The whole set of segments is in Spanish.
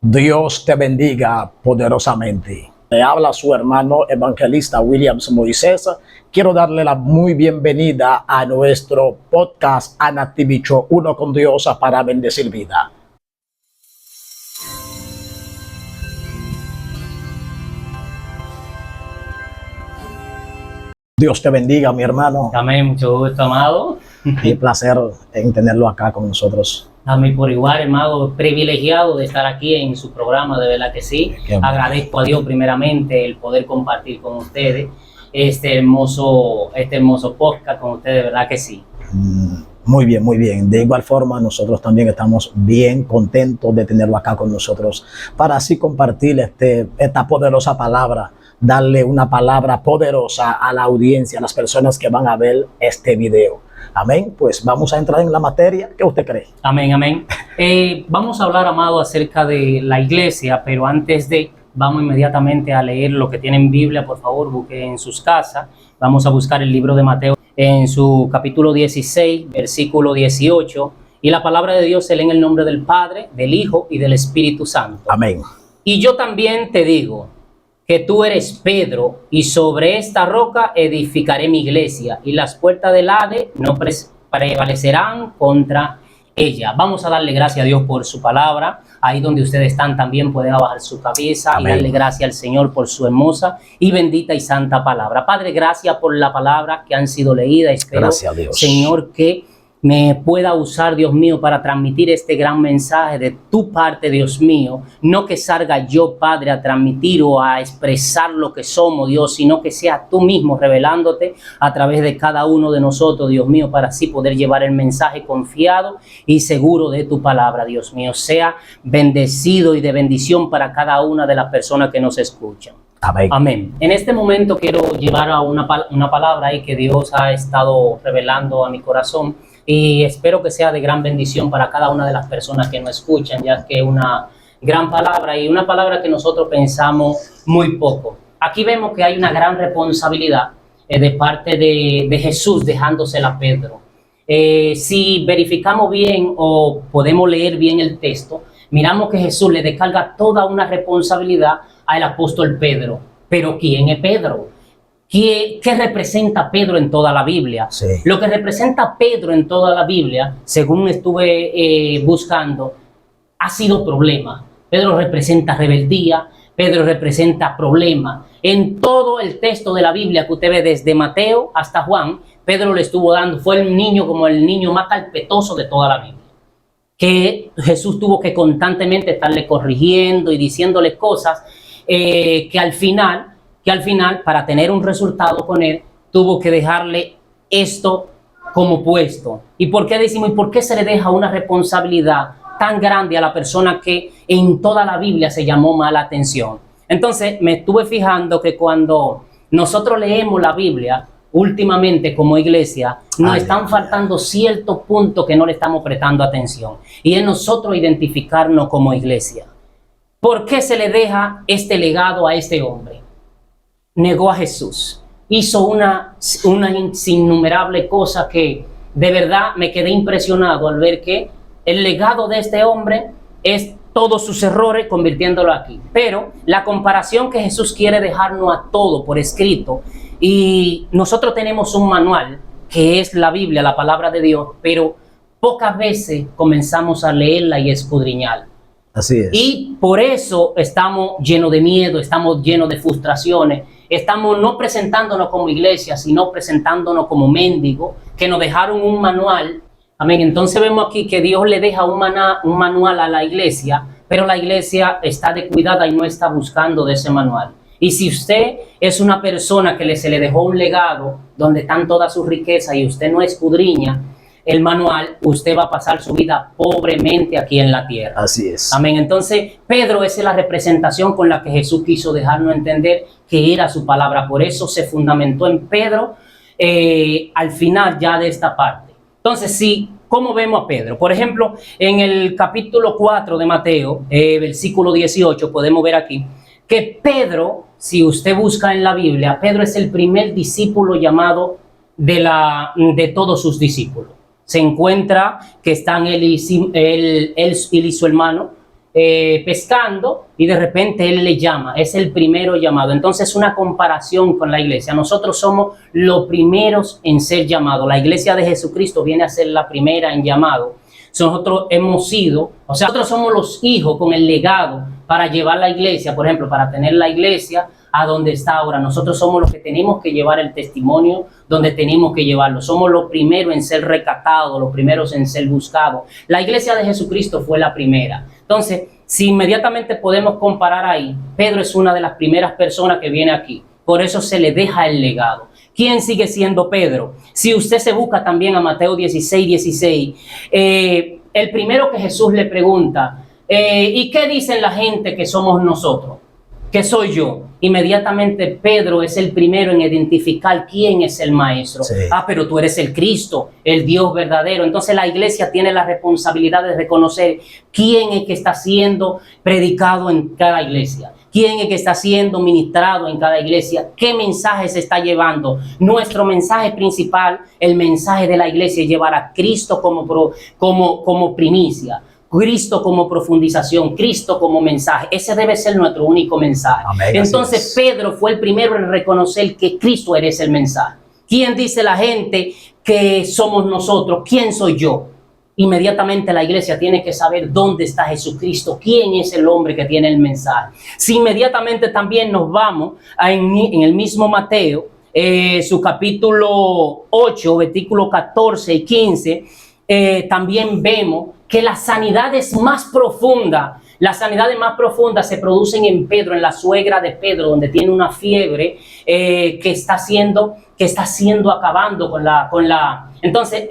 Dios te bendiga poderosamente. Le habla su hermano evangelista Williams Moisés. Quiero darle la muy bienvenida a nuestro podcast Ana TV Show, Uno con Dios para bendecir vida. Dios te bendiga, mi hermano. Amén, mucho gusto, amado. Y placer en tenerlo acá con nosotros. A mí por igual, hermano, privilegiado de estar aquí en su programa, de verdad que sí. Agradezco a Dios primeramente el poder compartir con ustedes este hermoso podcast con ustedes, de verdad que sí. Muy bien, muy bien. De igual forma, nosotros también estamos bien contentos de tenerlo acá con nosotros para así compartir esta poderosa palabra, darle una palabra poderosa a la audiencia, a las personas que van a ver este video. Amén. Pues vamos a entrar en la materia. ¿Qué usted cree? Amén, amén. Vamos a hablar, amado, acerca de la iglesia, pero antes de, vamos inmediatamente a leer lo que tienen Biblia. Por favor, busquen en sus casas. Vamos a buscar el libro de Mateo en su capítulo 16, versículo 18. Y la palabra de Dios se lee en el nombre del Padre, del Hijo y del Espíritu Santo. Amén. Y yo también te digo que tú eres Pedro, y sobre esta roca edificaré mi iglesia, y las puertas del Hades no prevalecerán contra ella. Vamos a darle gracias a Dios por su palabra. Ahí donde ustedes están también pueden bajar su cabeza. Amén. Y darle gracias al Señor por su hermosa y bendita y santa palabra. Padre, gracias por la palabra que han sido leídas. Espero, gracias a Dios, Señor, que me pueda usar, Dios mío, para transmitir este gran mensaje de tu parte, Dios mío. No que salga yo, Padre, a transmitir o a expresar lo que somos, Dios, sino que sea tú mismo revelándote a través de cada uno de nosotros, Dios mío, para así poder llevar el mensaje confiado y seguro de tu palabra, Dios mío. Sea bendecido y de bendición para cada una de las personas que nos escuchan. Amén. Amén. En este momento quiero llevar a una palabra ahí que Dios ha estado revelando a mi corazón. Y espero que sea de gran bendición para cada una de las personas que nos escuchan, ya que es una gran palabra y una palabra que nosotros pensamos muy poco. Aquí vemos que hay una gran responsabilidad de parte de Jesús dejándosela a Pedro. Si verificamos bien o podemos leer bien el texto, miramos que Jesús le descarga toda una responsabilidad al apóstol Pedro. Pero ¿quién es Pedro? ¿Qué representa Pedro en toda la Biblia? Sí. Lo que representa Pedro en toda la Biblia, según estuve buscando, ha sido problema. Pedro representa rebeldía, Pedro representa problema. En todo el texto de la Biblia que usted ve desde Mateo hasta Juan, Pedro le estuvo dando, fue el niño como el niño más carpetoso de toda la Biblia. Que Jesús tuvo que constantemente estarle corrigiendo y diciéndole cosas que al final, para tener un resultado con él, tuvo que dejarle esto como puesto. ¿Y por qué decimos? ¿Y por qué se le deja una responsabilidad tan grande a la persona que en toda la Biblia se llamó mala atención? Entonces me estuve fijando que cuando nosotros leemos la Biblia, últimamente como iglesia, nos están faltando ciertos puntos que no le estamos prestando atención. Y es nosotros identificarnos como iglesia. ¿Por qué se le deja este legado a este hombre? Negó a Jesús, hizo una innumerable cosa que de verdad me quedé impresionado al ver que el legado de este hombre es todos sus errores convirtiéndolo aquí. Pero la comparación que Jesús quiere dejarnos a todo por escrito, y nosotros tenemos un manual que es la Biblia, la palabra de Dios, pero pocas veces comenzamos a leerla y escudriñarla. Así es. Y por eso estamos llenos de miedo, estamos llenos de frustraciones. Estamos no presentándonos como iglesia, sino presentándonos como mendigos, que nos dejaron un manual. Amén. Entonces vemos aquí que Dios le deja un manual a la iglesia, pero la iglesia está descuidada y no está buscando de ese manual. Y si usted es una persona que se le dejó un legado donde están todas sus riquezas y usted no escudriña el manual, usted va a pasar su vida pobremente aquí en la tierra. Así es. Amén. Entonces, Pedro es la representación con la que Jesús quiso dejarnos entender que era su palabra. Por eso se fundamentó en Pedro al final ya de esta parte. Entonces, sí, ¿cómo vemos a Pedro? Por ejemplo, en el capítulo 4 de Mateo, versículo 18, podemos ver aquí que Pedro, si usted busca en la Biblia, Pedro es el primer discípulo llamado de todos sus discípulos. Se encuentra que están él y su hermano, pescando y de repente él le llama, es el primero llamado. Entonces una comparación con la iglesia, nosotros somos los primeros en ser llamados. La iglesia de Jesucristo viene a ser la primera en llamado. Nosotros hemos sido, o sea, nosotros somos los hijos con el legado para llevar la iglesia, por ejemplo, para tener la iglesia a donde está ahora. Nosotros somos los que tenemos que llevar el testimonio donde tenemos que llevarlo. Somos los primeros en ser recatados, los primeros en ser buscados. La iglesia de Jesucristo fue la primera. Entonces, si inmediatamente podemos comparar ahí, Pedro es una de las primeras personas que viene aquí. Por eso se le deja el legado. ¿Quién sigue siendo Pedro? Si usted se busca también a Mateo 16, el primero que Jesús le pregunta, ¿y qué dicen la gente que somos nosotros? ¿Qué soy yo? Inmediatamente Pedro es el primero en identificar quién es el maestro. Sí. Ah, pero tú eres el Cristo, el Dios verdadero. Entonces la iglesia tiene la responsabilidad de reconocer quién es que está siendo predicado en cada iglesia. ¿Quién es que está siendo ministrado en cada iglesia? ¿Qué mensaje se está llevando? Nuestro mensaje principal, el mensaje de la iglesia, es llevar a Cristo como primicia, Cristo como profundización, Cristo como mensaje. Ese debe ser nuestro único mensaje. Amén, entonces Pedro fue el primero en reconocer que Cristo eres el mensaje. ¿Quién dice la gente que somos nosotros? ¿Quién soy yo? Inmediatamente la iglesia tiene que saber dónde está Jesucristo, quién es el hombre que tiene el mensaje. Si inmediatamente también nos vamos en el mismo Mateo, su capítulo 8, versículos 14 y 15, también vemos que las sanidades más profundas se producen en Pedro, en la suegra de Pedro, donde tiene una fiebre que está haciendo acabando con la. Entonces,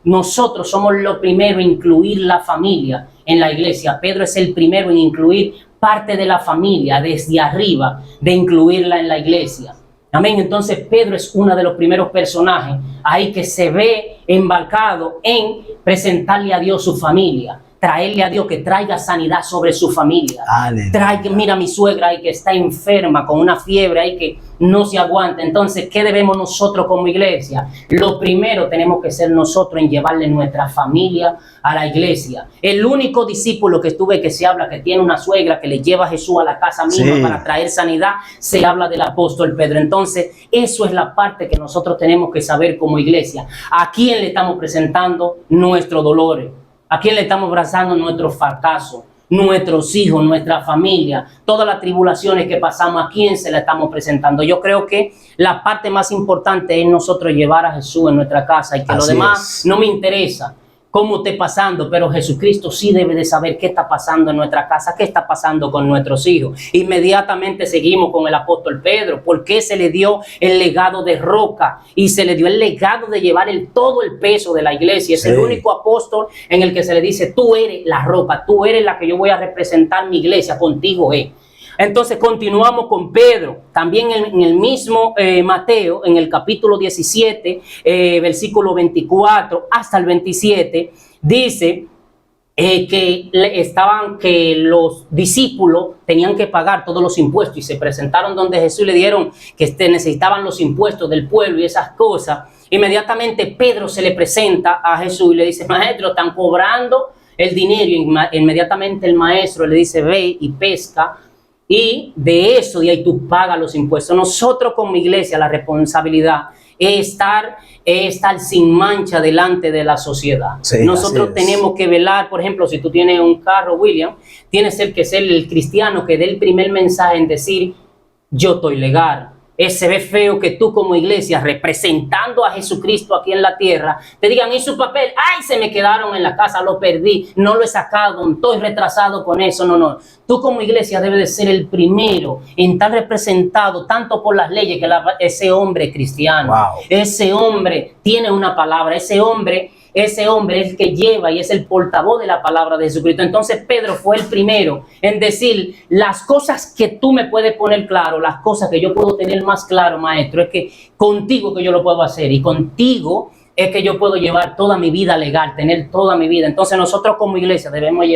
nosotros somos los primeros en incluir la familia en la iglesia. Pedro es el primero en incluir parte de la familia desde arriba, de incluirla en la iglesia. Amén. Entonces Pedro es uno de los primeros personajes ahí que se ve embarcado en presentarle a Dios su familia, traerle a Dios que traiga sanidad sobre su familia. Mira mi suegra ahí que está enferma con una fiebre ahí que no se aguanta. Entonces, ¿qué debemos nosotros como iglesia? Lo primero tenemos que ser nosotros en llevarle nuestra familia a la iglesia. El único discípulo que se habla que tiene una suegra que le lleva a Jesús a la casa misma para traer sanidad, se habla del apóstol Pedro. Entonces, eso es la parte que nosotros tenemos que saber como iglesia. ¿A quién le estamos presentando nuestros dolores? ¿A quién le estamos abrazando nuestros fracasos, nuestros hijos, nuestra familia, todas las tribulaciones que pasamos? ¿A quién se la estamos presentando? Yo creo que la parte más importante es nosotros llevar a Jesús en nuestra casa y que lo demás no me interesa cómo esté pasando, pero Jesucristo sí debe de saber qué está pasando en nuestra casa, qué está pasando con nuestros hijos. Inmediatamente seguimos con el apóstol Pedro, porque se le dio el legado de roca y se le dio el legado de llevar todo el peso de la iglesia. Es el único apóstol en el que se le dice, tú eres la roca, tú eres la que yo voy a representar mi iglesia, contigo es. Entonces continuamos con Pedro, también en el mismo Mateo, en el capítulo 17, versículo 24 hasta el 27, dice que los discípulos tenían que pagar todos los impuestos y se presentaron donde Jesús, le dieron que necesitaban los impuestos del pueblo y esas cosas. Inmediatamente Pedro se le presenta a Jesús y le dice, maestro, están cobrando el dinero. Y inmediatamente el maestro le dice, ve y pesca. Y de ahí tú pagas los impuestos. Nosotros como iglesia la responsabilidad es estar sin mancha delante de la sociedad. Sí, nosotros tenemos que velar, por ejemplo, si tú tienes un carro, William, tienes que ser el cristiano que dé el primer mensaje en decir, yo estoy legal. Se ve feo que tú como iglesia, representando a Jesucristo aquí en la tierra, te digan, ¿y su papel? ¡Ay, se me quedaron en la casa, lo perdí, no lo he sacado, estoy retrasado con eso! No. Tú como iglesia debes de ser el primero en estar representado tanto por las leyes que ese hombre es cristiano. Wow. Ese hombre tiene una palabra, ese hombre es el que lleva y es el portavoz de la palabra de Jesucristo. Entonces Pedro fue el primero en decir, las cosas que tú me puedes poner claro, las cosas que yo puedo tener más claro, maestro, es que contigo que yo lo puedo hacer y contigo es que yo puedo llevar toda mi vida legal, tener toda mi vida. Entonces nosotros como iglesia debemos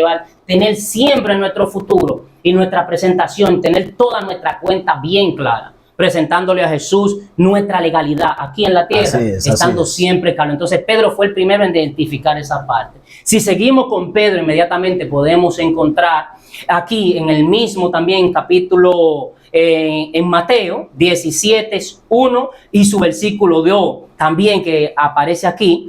tener siempre nuestro futuro y nuestra presentación, tener toda nuestra cuenta bien clara. presentándole a Jesús nuestra legalidad aquí en la tierra, estando siempre claro. Entonces Pedro fue el primero en identificar esa parte. Si seguimos con Pedro, inmediatamente podemos encontrar aquí en el mismo también capítulo en Mateo 17:1 y su versículo 2 también que aparece aquí.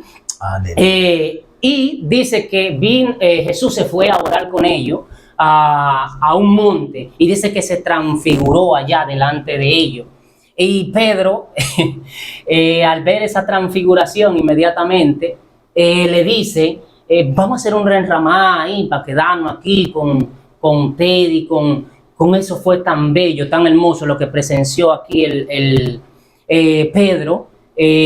Y dice que Jesús se fue a orar con ellos a un monte y dice que se transfiguró allá delante de ellos. Y Pedro, al ver esa transfiguración inmediatamente, le dice, vamos a hacer un renramá ahí para quedarnos aquí con usted y con eso. Fue tan bello, tan hermoso lo que presenció aquí Pedro.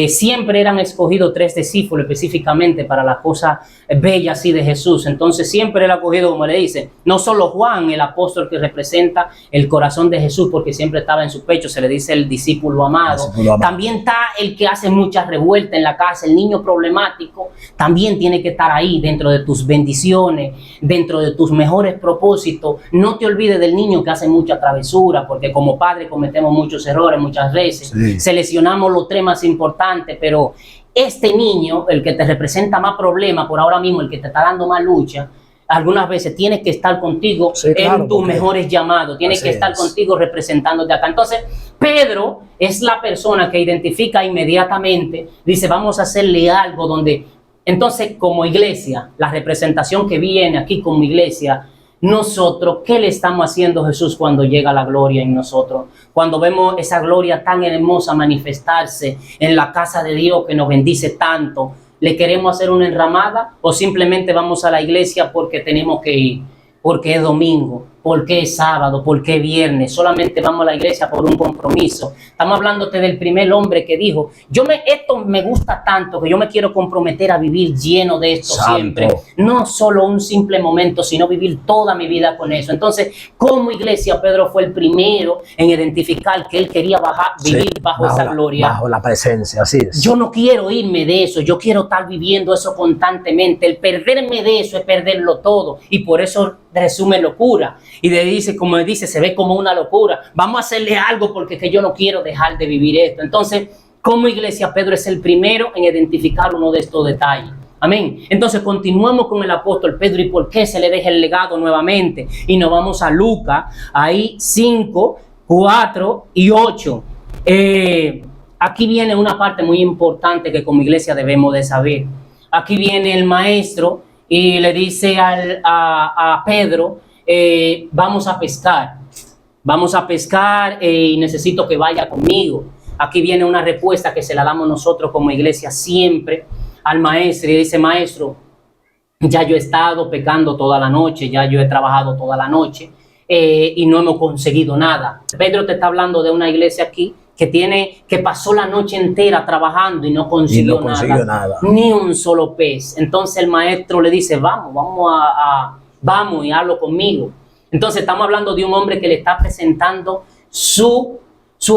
Siempre eran escogidos 3 discípulos específicamente para la cosa bella así de Jesús. Entonces siempre era escogido, como le dice, no solo Juan, el apóstol que representa el corazón de Jesús porque siempre estaba en su pecho, se le dice el discípulo amado. También está el que hace muchas revueltas en la casa, el niño problemático, también tiene que estar ahí dentro de tus bendiciones, dentro de tus mejores propósitos. No te olvides del niño que hace mucha travesura, porque como padre cometemos muchos errores muchas veces, seleccionamos los 3 más importante, pero este niño, el que te representa más problema por ahora mismo, el que te está dando más lucha, algunas veces tienes que estar contigo en tus mejores llamados, tienes que estar contigo representándote acá. Entonces, Pedro es la persona que identifica inmediatamente, dice, vamos a hacerle algo donde, entonces, como iglesia, la representación que viene aquí como iglesia, nosotros, ¿qué le estamos haciendo a Jesús cuando llega la gloria en nosotros? Cuando vemos esa gloria tan hermosa manifestarse en la casa de Dios que nos bendice tanto, ¿le queremos hacer una enramada o simplemente vamos a la iglesia porque tenemos que ir? Porque es domingo, porque es sábado, porque es viernes, solamente vamos a la iglesia por un compromiso. Estamos hablándote del primer hombre que dijo, esto me gusta tanto que yo me quiero comprometer a vivir lleno de esto siempre. No solo un simple momento, sino vivir toda mi vida con eso. Entonces, como iglesia, Pedro fue el primero en identificar que él quería vivir bajo esa gloria. Bajo la presencia, así es. Yo no quiero irme de eso, yo quiero estar viviendo eso constantemente. El perderme de eso es perderlo todo. Y por eso resume locura. Y dice, como dice, se ve como una locura. Vamos a hacerle algo porque que yo no quiero dejar de vivir esto. Entonces, como iglesia, Pedro es el primero en identificar uno de estos detalles. Amén. Entonces, continuamos con el apóstol Pedro y por qué se le deja el legado nuevamente. Y nos vamos a Lucas, ahí 5, 4 y 8. Aquí viene una parte muy importante que como iglesia debemos de saber. Aquí viene el maestro y le dice a Pedro, vamos a pescar y necesito que vaya conmigo. Aquí viene una respuesta que se la damos nosotros como iglesia siempre al maestro y dice, maestro, ya yo he estado pecando toda la noche, ya yo he trabajado toda la noche y no hemos conseguido nada. Pedro te está hablando de una iglesia aquí que pasó la noche entera trabajando y no consiguió nada, ni un solo pez. Entonces el maestro le dice, vamos y hazlo conmigo. Entonces estamos hablando de un hombre que le está presentando su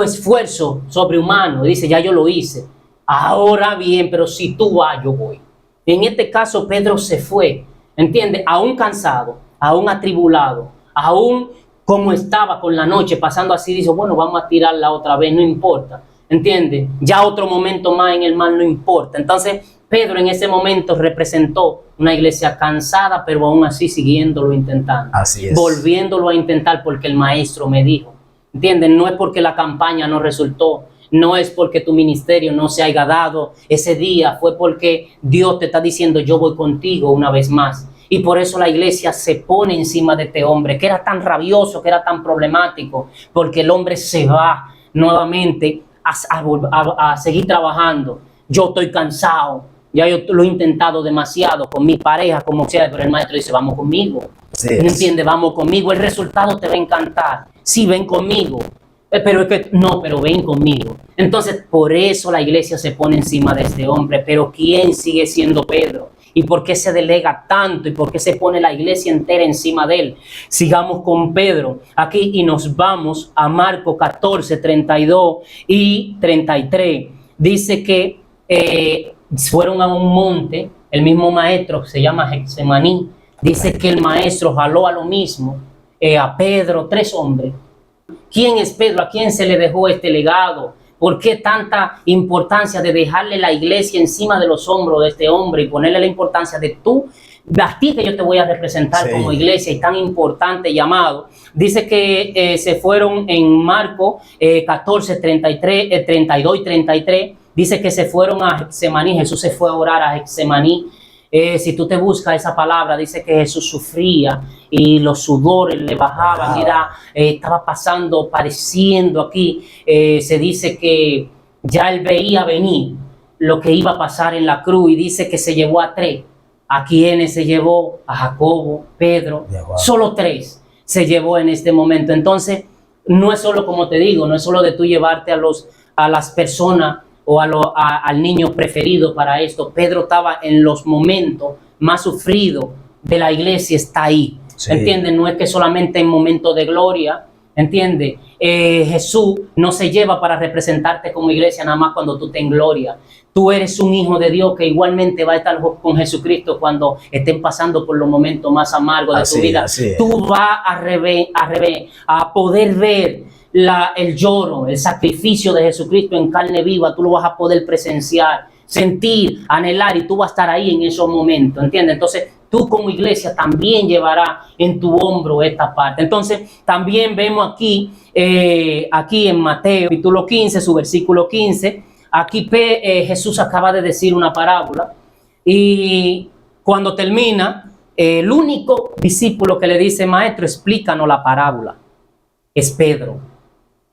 esfuerzo sobrehumano. Dice, ya yo lo hice. Ahora bien, pero si tú vas, yo voy. En este caso Pedro se fue, ¿entiendes? Aún cansado, aún atribulado, aún como estaba con la noche pasando así, dice, bueno, vamos a tirarla otra vez, no importa, ¿entiendes? Ya otro momento más en el mar no importa. Entonces, Pedro en ese momento representó una iglesia cansada, pero aún así siguiéndolo intentando. Así es. Volviéndolo a intentar porque el maestro me dijo, ¿entiendes? No es porque la campaña no resultó, no es porque tu ministerio no se haya dado ese día, fue porque Dios te está diciendo, yo voy contigo una vez más. Y por eso la iglesia se pone encima de este hombre, que era tan rabioso, que era tan problemático, porque el hombre se va nuevamente a seguir trabajando. Yo estoy cansado, ya yo lo he intentado demasiado con mi pareja, como sea, pero el maestro dice, vamos conmigo. Sí, ¿no entiendes? Vamos conmigo, el resultado te va a encantar. Sí, ven conmigo. Pero es que, no, pero ven conmigo. Entonces, por eso la iglesia se pone encima de este hombre. Pero ¿quién sigue siendo Pedro? ¿Y por qué se delega tanto? ¿Y por qué se pone la iglesia entera encima de él? Sigamos con Pedro aquí y nos vamos a Marcos 14, 32 y 33. Dice que fueron a un monte, el mismo maestro se llama Getsemaní. Dice que el maestro jaló a lo mismo a Pedro, 3 hombres, ¿Quién es Pedro? ¿A quién se le dejó este legado? ¿Por qué tanta importancia de dejarle la iglesia encima de los hombros de este hombre y ponerle la importancia de tú, a ti que yo te voy a representar Sí. como iglesia y tan importante llamado? Dice que se fueron en Marcos 14, 33, 32 y 33. Dice que se fueron a Getsemaní. Jesús se fue a orar a Getsemaní. Si tú te buscas esa palabra, dice que Jesús sufría y los sudores le bajaban, estaba pasando, padeciendo aquí. Se dice que ya él veía venir lo que iba a pasar en la cruz y dice que se llevó a 3. ¿A quiénes se llevó? A Jacobo, Pedro, solo 3 se llevó en este momento. Entonces, no es solo, como te digo, no es solo de tú llevarte a las personas o al niño preferido para esto. Pedro estaba en los momentos más sufridos de la iglesia, está ahí. Sí. ¿Entiendes? No es que solamente en momentos de gloria, ¿entiendes? Jesús no se lleva para representarte como iglesia nada más cuando tú estés en gloria. Tú eres un hijo de Dios que igualmente va a estar con Jesucristo cuando estén pasando por los momentos más amargos de tu vida. Tú vas a poder ver el lloro, el sacrificio de Jesucristo en carne viva. Tú lo vas a poder presenciar, sentir, anhelar, y tú vas a estar ahí en esos momentos, ¿entiendes? Entonces, tú como iglesia también llevarás en tu hombro esta parte. Entonces, también vemos aquí en Mateo, capítulo 15, su versículo 15, aquí Jesús acaba de decir una parábola, y cuando termina, el único discípulo que le dice: maestro, explícanos la parábola, es Pedro.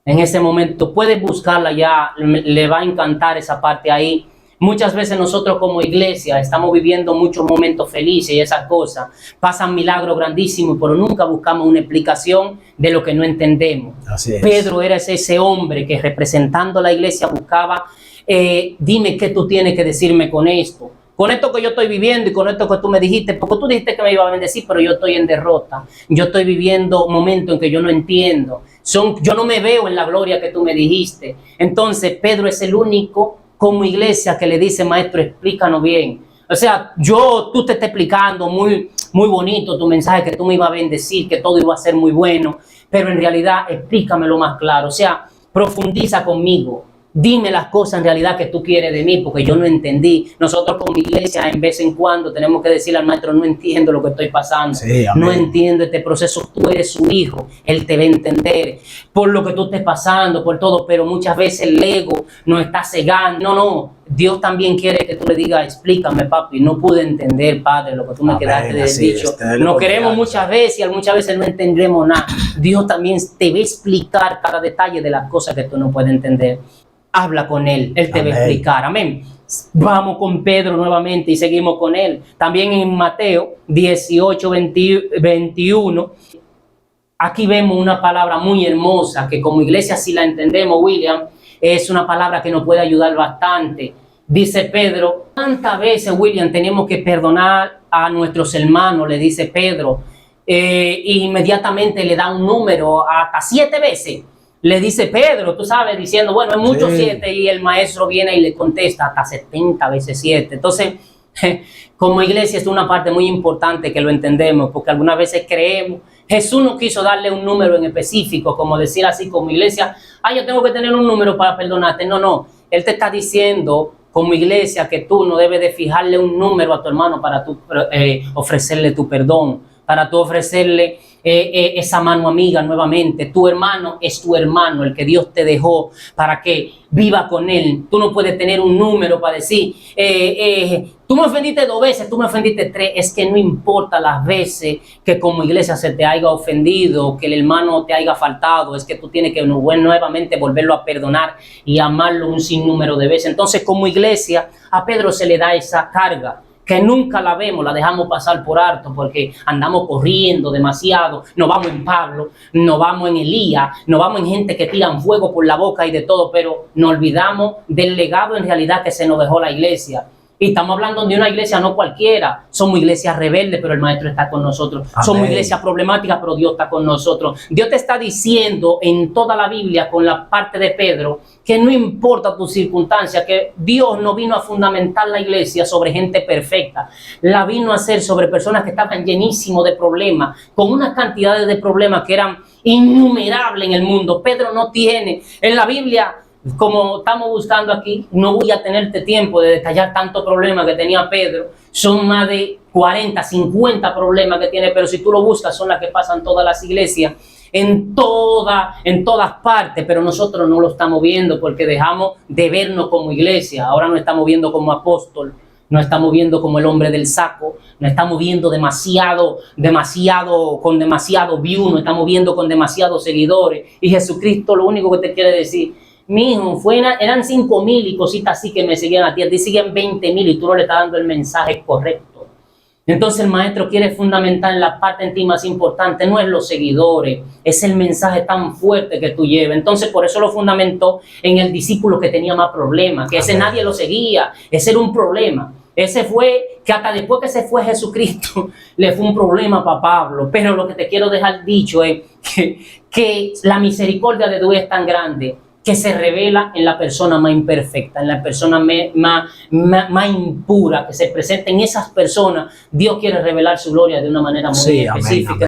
En ese momento, puedes buscarla ya, le va a encantar esa parte ahí. Muchas veces nosotros como iglesia estamos viviendo muchos momentos felices y esas cosas. Pasan milagros grandísimos, pero nunca buscamos una explicación de lo que no entendemos. Así es. Pedro era ese hombre que, representando a la iglesia, buscaba, dime qué tú tienes que decirme con esto que yo estoy viviendo y con esto que tú me dijiste, porque tú dijiste que me iba a bendecir, pero yo estoy en derrota. Yo estoy viviendo momentos en que yo no entiendo. Yo no me veo en la gloria que tú me dijiste. Entonces, Pedro es el único como iglesia que le dice: maestro, explícanos bien. O sea, tú te estás explicando muy, muy bonito tu mensaje, que tú me ibas a bendecir, que todo iba a ser muy bueno, pero en realidad explícamelo más claro. O sea, profundiza conmigo. Dime las cosas en realidad que tú quieres de mí, porque yo no entendí. Nosotros como iglesia, en vez en cuando, tenemos que decirle al maestro: no entiendo lo que estoy pasando. Sí, no entiendo este proceso. Tú eres su hijo. Él te va a entender por lo que tú estés pasando, por todo. Pero muchas veces el ego nos está cegando. No. Dios también quiere que tú le digas: explícame, papi. No pude entender, padre, lo que tú me quedaste de dicho. Nos queremos muchas veces no entendemos nada. Dios también te va a explicar cada detalle de las cosas que tú no puedes entender. Habla con él te va a explicar. Amén. Vamos con Pedro nuevamente y seguimos con él. También en Mateo 18, 21, aquí vemos una palabra muy hermosa que como iglesia, si la entendemos, William, es una palabra que nos puede ayudar bastante. Dice Pedro: ¿cuántas veces, William, tenemos que perdonar a nuestros hermanos? Le dice Pedro. Inmediatamente le da un número, hasta 7 veces. Le dice Pedro, tú sabes, diciendo: bueno, es mucho 7, y el maestro viene y le contesta: hasta 70 veces 7. Entonces, como iglesia es una parte muy importante que lo entendemos, porque algunas veces creemos, Jesús no quiso darle un número en específico, como decir así como iglesia: yo tengo que tener un número para perdonarte. No, Él te está diciendo como iglesia que tú no debes de fijarle un número a tu hermano para tú ofrecerle tu perdón, para tú ofrecerle esa mano amiga nuevamente. Tu hermano es tu hermano, el que Dios te dejó para que viva con él. Tú no puedes tener un número para decir: tú me ofendiste 2 veces, tú me ofendiste 3. Es que no importa las veces que como iglesia se te haya ofendido, que el hermano te haya faltado, es que tú tienes que nuevamente volverlo a perdonar y amarlo un sinnúmero de veces. Entonces, como iglesia, a Pedro se le da esa carga, que nunca la vemos, la dejamos pasar por alto porque andamos corriendo demasiado. Nos vamos en Pablo, nos vamos en Elías, nos vamos en gente que tiran fuego por la boca y de todo, pero nos olvidamos del legado en realidad que se nos dejó la iglesia. Y estamos hablando de una iglesia no cualquiera. Somos iglesias rebeldes, pero el Maestro está con nosotros. Amén. Somos iglesias problemáticas, pero Dios está con nosotros. Dios te está diciendo en toda la Biblia, con la parte de Pedro, que no importa tu circunstancia, que Dios no vino a fundamentar la iglesia sobre gente perfecta. La vino a hacer sobre personas que estaban llenísimos de problemas, con unas cantidades de problemas que eran innumerables en el mundo. Pedro no tiene en la Biblia, como estamos buscando aquí, no voy a tenerte tiempo de detallar tantos problemas que tenía Pedro. Son más de 40, 50 problemas que tiene, pero si tú lo buscas son las que pasan todas las iglesias, en todas partes, pero nosotros no lo estamos viendo porque dejamos de vernos como iglesia. Ahora nos estamos viendo como apóstol, nos estamos viendo como el hombre del saco, nos estamos viendo con demasiado view, nos estamos viendo con demasiados seguidores. Y Jesucristo lo único que te quiere decir: mijo, eran 5,000 y cositas así que me seguían a ti. A ti siguen 20,000 y tú no le estás dando el mensaje correcto. Entonces el Maestro quiere fundamentar la parte en ti más importante, no es los seguidores, es el mensaje tan fuerte que tú llevas. Entonces por eso lo fundamentó en el discípulo que tenía más problemas, que ese nadie lo seguía, ese era un problema. Ese fue, que hasta después que se fue Jesucristo, le fue un problema para Pablo. Pero lo que te quiero dejar dicho es que la misericordia de Dios es tan grande que se revela en la persona más imperfecta, en la persona más impura, que se presenta en esas personas. Dios quiere revelar su gloria de una manera muy específica. Amén.